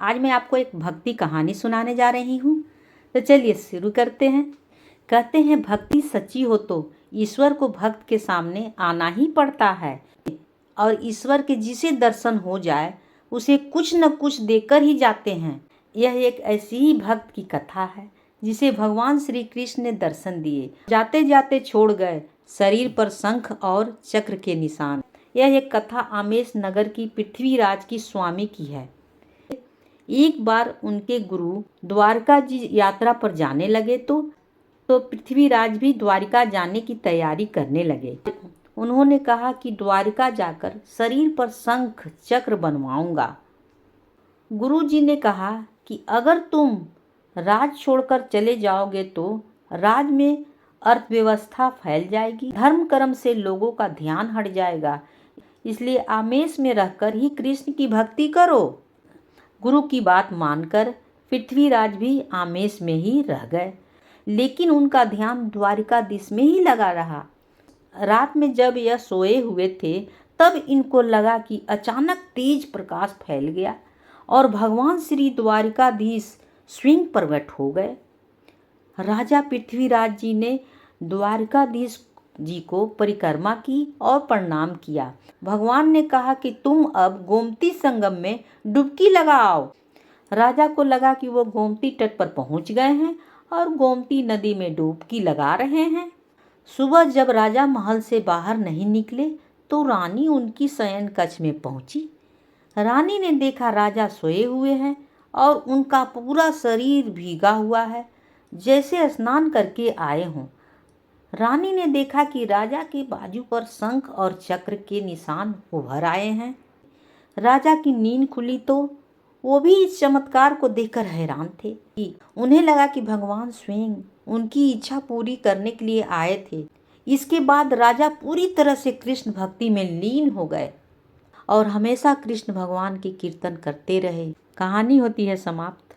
आज मैं आपको एक भक्ति कहानी सुनाने जा रही हूँ। तो चलिए शुरू करते हैं। कहते हैं भक्ति सच्ची हो तो ईश्वर को भक्त के सामने आना ही पड़ता है और ईश्वर के जिसे दर्शन हो जाए उसे कुछ न कुछ देकर ही जाते हैं। यह एक ऐसी ही भक्त की कथा है जिसे भगवान श्री कृष्ण ने दर्शन दिए, जाते जाते छोड़ गए शरीर पर शंख और चक्र के निशान। यह एक कथा आमेश नगर की पृथ्वीराज की स्वामी की है। एक बार उनके गुरु द्वारका जी यात्रा पर जाने लगे तो पृथ्वीराज भी द्वारिका जाने की तैयारी करने लगे। उन्होंने कहा कि द्वारिका जाकर शरीर पर शंख चक्र बनवाऊंगा। गुरुजी ने कहा कि अगर तुम राज छोड़कर चले जाओगे तो राज में अर्थव्यवस्था फैल जाएगी, धर्म कर्म से लोगों का ध्यान हट जाएगा, इसलिए आमेश में रहकर ही कृष्ण की भक्ति करो। गुरु की बात मानकर पृथ्वीराज भी आमेश में ही रह गए, लेकिन उनका ध्यान द्वारिकाधीश में ही लगा रहा। रात में जब यह सोए हुए थे तब इनको लगा कि अचानक तेज प्रकाश फैल गया और भगवान श्री द्वारिकाधीश स्वयं प्रकट हो गए। राजा पृथ्वीराज जी ने द्वारिकाधीश जी को परिक्रमा की और प्रणाम किया। भगवान ने कहा कि तुम अब गोमती संगम में डुबकी लगाओ। राजा को लगा कि वो गोमती तट पर पहुंच गए हैं और गोमती नदी में डुबकी लगा रहे हैं। सुबह जब राजा महल से बाहर नहीं निकले तो रानी उनकी शयन कक्ष में पहुंची। रानी ने देखा राजा सोए हुए हैं और उनका पूरा शरीर भीगा हुआ है, जैसे स्नान करके आए हों। रानी ने देखा कि राजा के बाजू पर शंख और चक्र के निशान उभर आए हैं। राजा की नींद खुली तो वो भी इस चमत्कार को देखकर हैरान थे। उन्हें लगा कि भगवान स्वयं उनकी इच्छा पूरी करने के लिए आए थे। इसके बाद राजा पूरी तरह से कृष्ण भक्ति में लीन हो गए और हमेशा कृष्ण भगवान की कीर्तन करते रहे। कहानी होती है समाप्त।